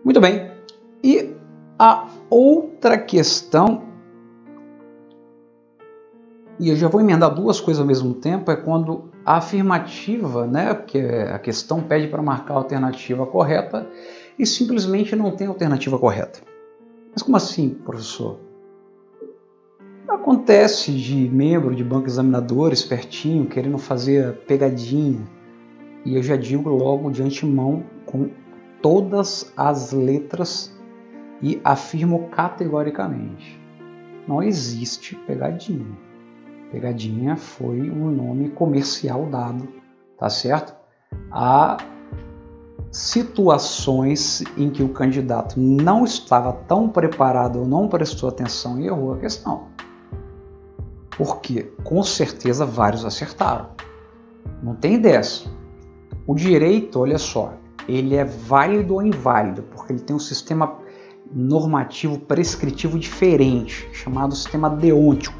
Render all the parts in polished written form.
Muito bem. E a outra questão, e eu já vou emendar duas coisas ao mesmo tempo, é quando a afirmativa, né, porque a questão pede para marcar a alternativa correta e simplesmente não tem alternativa correta. Mas como assim, professor? Acontece de membro de banco examinador espertinho querendo fazer pegadinha, e eu já digo logo de antemão com todas as letras e afirmo categoricamente: não existe pegadinha. Pegadinha foi um nome comercial dado, tá certo? Há situações em que o candidato não estava tão preparado ou não prestou atenção e errou a questão. Porque, com certeza, vários acertaram. Não tem dessa. O direito, olha só, ele é válido ou inválido, porque ele tem um sistema normativo prescritivo diferente, chamado sistema deôntico.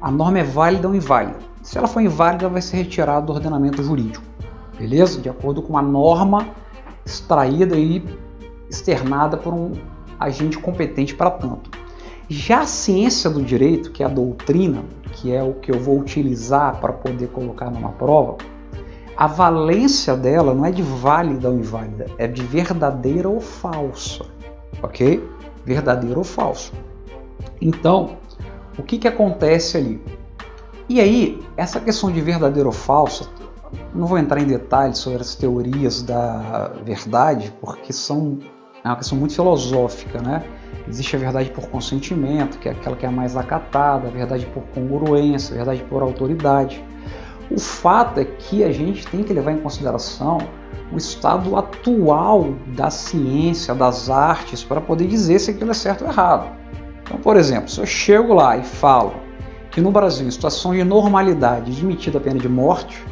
A norma é válida ou inválida. Se ela for inválida, ela vai ser retirada do ordenamento jurídico. Beleza? De acordo com a norma extraída e externada por um agente competente para tanto. Já a ciência do direito, que é a doutrina, que é o que eu vou utilizar para poder colocar numa prova, a valência dela não é de válida ou inválida, é de verdadeira ou falsa, ok? Verdadeira ou falsa. Então, o que acontece ali? E aí, essa questão de verdadeira ou falsa, não vou entrar em detalhes sobre as teorias da verdade, porque é uma questão muito filosófica, né? Existe a verdade por consentimento, que é aquela que é a mais acatada, a verdade por congruência, a verdade por autoridade. O fato é que a gente tem que levar em consideração o estado atual da ciência, das artes, para poder dizer se aquilo é certo ou errado. Então, por exemplo, se eu chego lá e falo que no Brasil, em situação de normalidade, é admitida a pena de morte,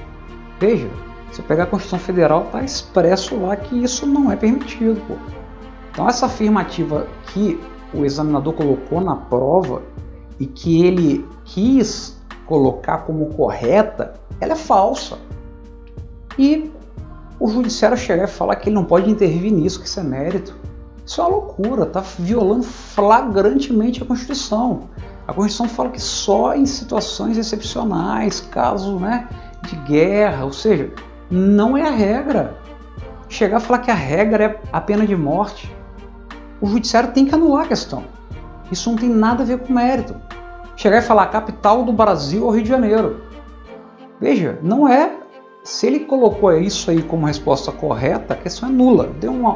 veja, se eu pegar a Constituição Federal, está expresso lá que isso não é permitido, pô. Então essa afirmativa que o examinador colocou na prova e que ele quis colocar como correta, ela é falsa. E o judiciário chegar e falar que ele não pode intervir nisso, que isso é mérito, isso é uma loucura, está violando flagrantemente a Constituição. A Constituição fala que só em situações excepcionais, caso, né, de guerra, ou seja, não é a regra. Chegar a falar que a regra é a pena de morte, o judiciário tem que anular a questão. Isso não tem nada a ver com mérito. Chegar e falar a capital do Brasil é o Rio de Janeiro. Veja, não é. Se ele colocou isso aí como resposta correta, a questão é nula.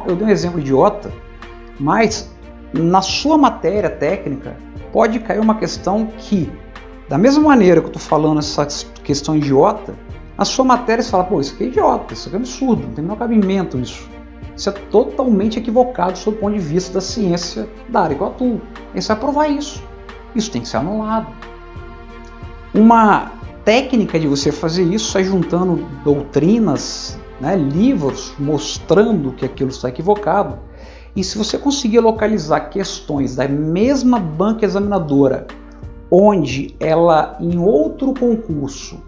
Eu dei um exemplo idiota, mas na sua matéria técnica pode cair uma questão que, da mesma maneira que eu estou falando essa questão idiota, na sua matéria você fala, pô, isso aqui é idiota, isso aqui é absurdo, não tem menor cabimento nisso. Isso é totalmente equivocado sob o ponto de vista da ciência da área que eu atuo. E você vai provar isso. Isso tem que ser anulado. Uma técnica de você fazer isso é juntando doutrinas, né, livros mostrando que aquilo está equivocado. E se você conseguir localizar questões da mesma banca examinadora, onde ela, em outro concurso,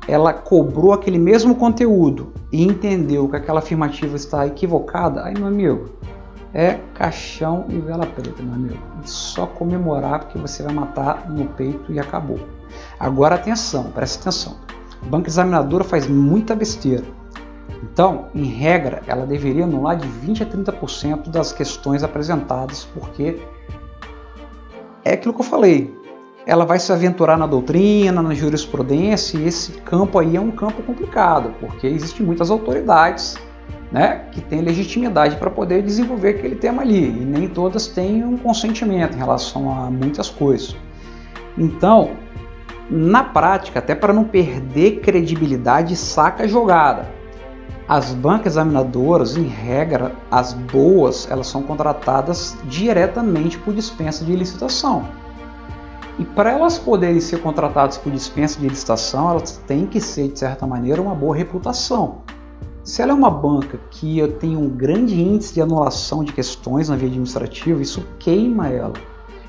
ela cobrou aquele mesmo conteúdo e entendeu que aquela afirmativa está equivocada, aí, meu amigo, é caixão e vela preta, meu amigo. E só comemorar, porque você vai matar no peito e acabou. Agora, atenção, presta atenção. A banca examinadora faz muita besteira. Então, em regra, ela deveria anular de 20% a 30% das questões apresentadas, porque é aquilo que eu falei. Ela vai se aventurar na doutrina, na jurisprudência, e esse campo aí é um campo complicado, porque existem muitas autoridades, né, que têm legitimidade para poder desenvolver aquele tema ali, e nem todas têm um consentimento em relação a muitas coisas. Então, na prática, até para não perder credibilidade, saca a jogada. As bancas examinadoras, em regra, as boas, elas são contratadas diretamente por dispensa de licitação. E para elas poderem ser contratadas por dispensa de licitação, elas têm que ser, de certa maneira, uma boa reputação. Se ela é uma banca que tem um grande índice de anulação de questões na via administrativa, isso queima ela.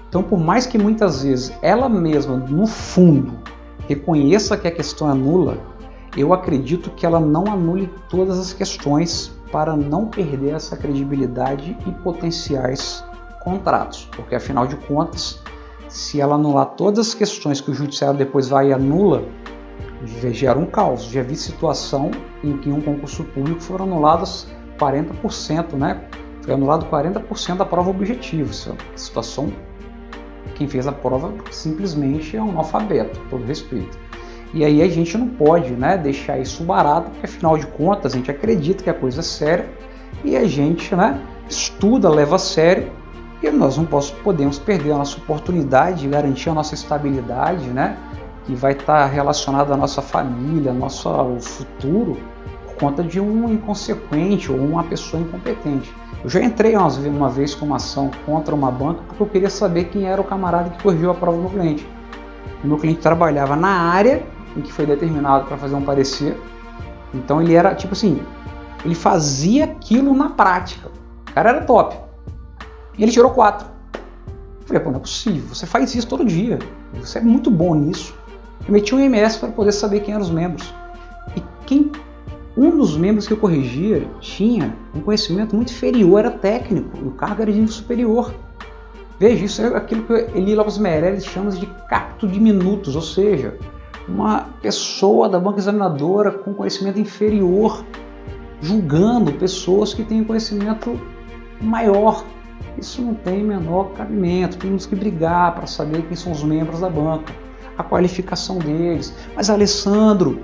Então, por mais que muitas vezes ela mesma, no fundo, reconheça que a questão é nula, eu acredito que ela não anule todas as questões para não perder essa credibilidade e potenciais contratos, porque afinal de contas, se ela anular todas as questões que o judiciário depois vai e anula, gera um caos. Já vi situação em que em um concurso público foram anuladas 40%, né? Foi anulado 40% da prova objetiva. Isso é uma situação, quem fez a prova simplesmente é um analfabeto, com todo respeito. E aí a gente não pode, né, deixar isso barato, porque afinal de contas a gente acredita que a coisa é séria e a gente, né, estuda, leva a sério, e nós não podemos perder a nossa oportunidade de garantir a nossa estabilidade, né, que vai estar relacionada à nossa família, ao futuro, por conta de um inconsequente ou uma pessoa incompetente. Eu já entrei uma vez com uma ação contra uma banca porque eu queria saber quem era o camarada que corrigiu a prova do meu cliente. O meu cliente trabalhava na área em que foi determinado para fazer um parecer, então ele era tipo assim, ele fazia aquilo na prática, o cara era top, e ele tirou 4. Eu falei, pô, não é possível, você faz isso todo dia, você é muito bom nisso. Eu meti um IMS para poder saber quem eram os membros, e um dos membros que eu corrigia tinha um conhecimento muito inferior, era técnico, e o cargo era de nível superior. Veja, isso é aquilo que Eli Lopes Meirelles chama de capto de minutos, ou seja, uma pessoa da banca examinadora com conhecimento inferior, julgando pessoas que têm conhecimento maior. Isso não tem menor cabimento, temos que brigar para saber quem são os membros da banca, a qualificação deles. Mas Alessandro,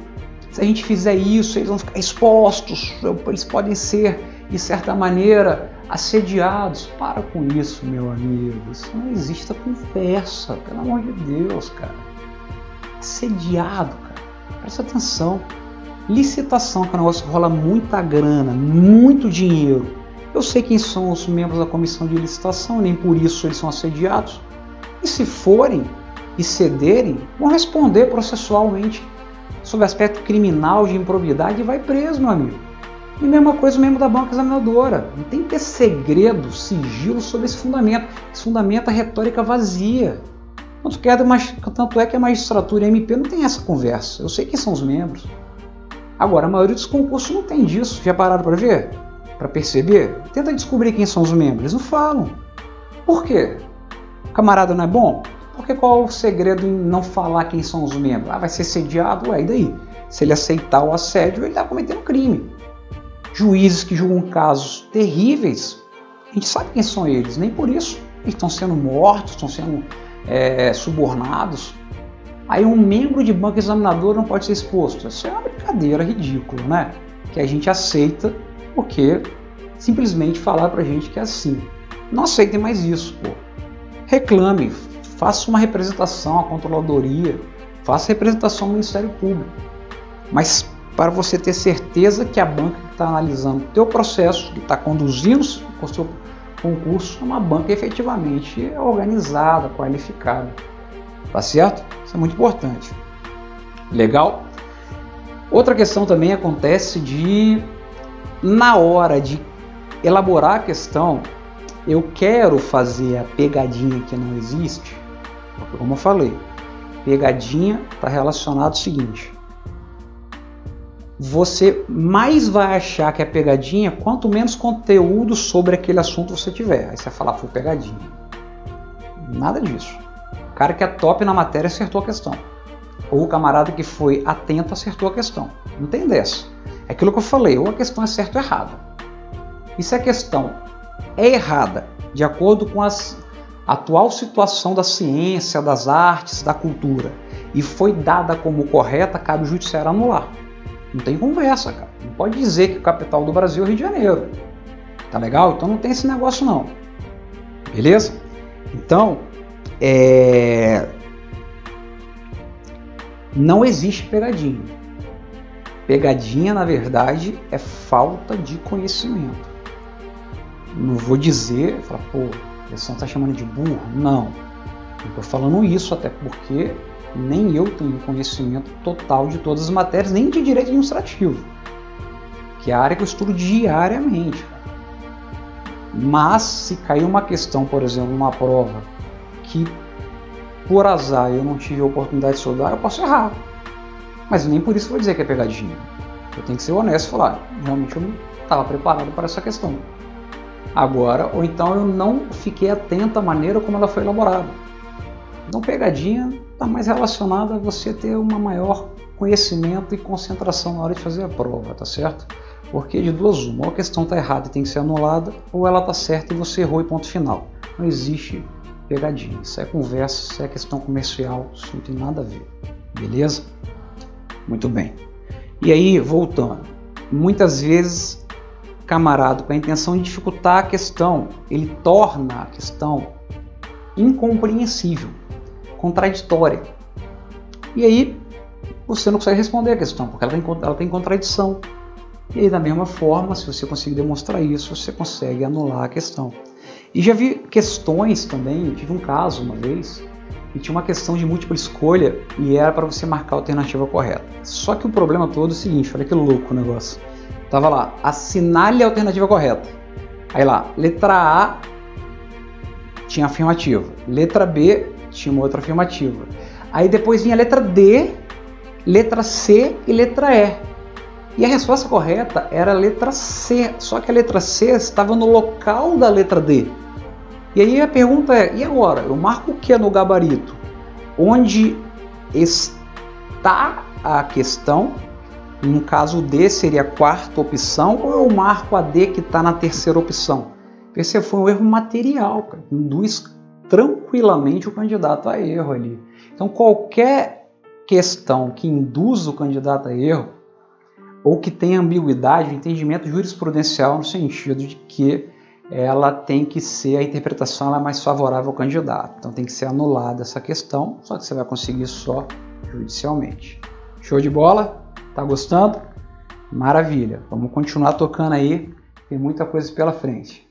se a gente fizer isso, eles vão ficar expostos, eles podem ser, de certa maneira, assediados. Para com isso, meu amigo, isso não existe essa conversa, pelo amor de Deus, cara. Assediado, cara, presta atenção. Licitação, que é um negócio que rola muita grana, muito dinheiro. Eu sei quem são os membros da comissão de licitação, nem por isso eles são assediados. E se forem e cederem, vão responder processualmente sobre aspecto criminal de improbidade e vai preso, meu amigo. E mesma coisa o membro da banca examinadora. Não tem que ter segredo, sigilo sobre esse fundamento. Esse fundamento é retórica vazia. Tanto é que a magistratura e a MP não tem essa conversa. Eu sei quem são os membros. Agora, a maioria dos concursos não tem disso. Já pararam para ver? Para perceber? Tenta descobrir quem são os membros. Eles não falam. Por quê? O camarada não é bom? Porque qual é o segredo em não falar quem são os membros? Ah, vai ser sediado? Ué, e daí? Se ele aceitar o assédio, ele está cometendo crime. Juízes que julgam casos terríveis, a gente sabe quem são eles. Nem por isso eles estão sendo mortos, estão sendo subornados. Aí um membro de banca examinadora não pode ser exposto. Isso é uma brincadeira ridícula, né? Que a gente aceita porque simplesmente falaram pra gente que é assim. Não aceitem mais isso, pô. Reclame, faça uma representação à controladoria, faça representação no Ministério Público. Mas para você ter certeza que a banca que está analisando o teu processo, que está conduzindo o seu concurso, é uma banca efetivamente organizada, qualificada. Tá certo? Isso é muito importante. Legal? Outra questão também acontece na hora de elaborar a questão, eu quero fazer a pegadinha que não existe, porque como eu falei, pegadinha está relacionado ao seguinte: você mais vai achar que é pegadinha quanto menos conteúdo sobre aquele assunto você tiver. Aí você vai falar, foi pegadinha. Nada disso. O cara que é top na matéria acertou a questão. Ou o camarada que foi atento acertou a questão. Não tem dessa. É aquilo que eu falei, ou a questão é certa ou errada. E se a questão é errada, de acordo com a atual situação da ciência, das artes, da cultura, e foi dada como correta, cabe o judiciário anular. Não tem conversa, cara. Não pode dizer que a capital do Brasil é Rio de Janeiro. Tá legal? Então não tem esse negócio não. Beleza? Então, não existe pegadinha. Pegadinha, na verdade, é falta de conhecimento. Não vou dizer, falar, pô, você está chamando de burro? Não. Não estou falando isso, até porque nem eu tenho conhecimento total de todas as matérias, nem de direito administrativo, que é a área que eu estudo diariamente. Mas se cair uma questão, por exemplo, numa prova, que por azar eu não tive a oportunidade de estudar, eu posso errar. Mas nem por isso eu vou dizer que é pegadinha. Eu tenho que ser honesto e falar, realmente eu estava preparado para essa questão. Agora, ou então eu não fiquei atento à maneira como ela foi elaborada. Então, pegadinha está mais relacionada a você ter um maior conhecimento e concentração na hora de fazer a prova, tá certo? Porque de duas uma, ou a questão está errada e tem que ser anulada, ou ela está certa e você errou e ponto final. Não existe pegadinha, isso é conversa, isso é questão comercial, isso não tem nada a ver, beleza? Muito bem. E aí, voltando, muitas vezes, camarada, com a intenção de dificultar a questão, ele torna a questão incompreensível, contraditória. E aí, você não consegue responder a questão, porque ela tem contradição. E aí, da mesma forma, se você conseguir demonstrar isso, você consegue anular a questão. E já vi questões também, eu tive um caso uma vez, que tinha uma questão de múltipla escolha e era para você marcar a alternativa correta. Só que o problema todo é o seguinte, olha que louco o negócio. Tava lá, assinale a alternativa correta. Aí lá, letra A tinha afirmativa, letra B tinha uma outra afirmativa. Aí depois vinha a letra D, letra C e letra E. E a resposta correta era a letra C, só que a letra C estava no local da letra D. E aí a pergunta é, e agora? Eu marco o que no gabarito? Onde está a questão? No caso, o D seria a quarta opção, ou eu marco a D que está na terceira opção? Esse foi um erro material, cara. Induz tranquilamente o candidato a erro ali. Então, qualquer questão que induz o candidato a erro, ou que tenha ambiguidade, o entendimento jurisprudencial no sentido de que ela tem que ser, a interpretação ela é mais favorável ao candidato. Então tem que ser anulada essa questão, só que você vai conseguir só judicialmente. Show de bola? Tá gostando? Maravilha! Vamos continuar tocando aí, tem muita coisa pela frente.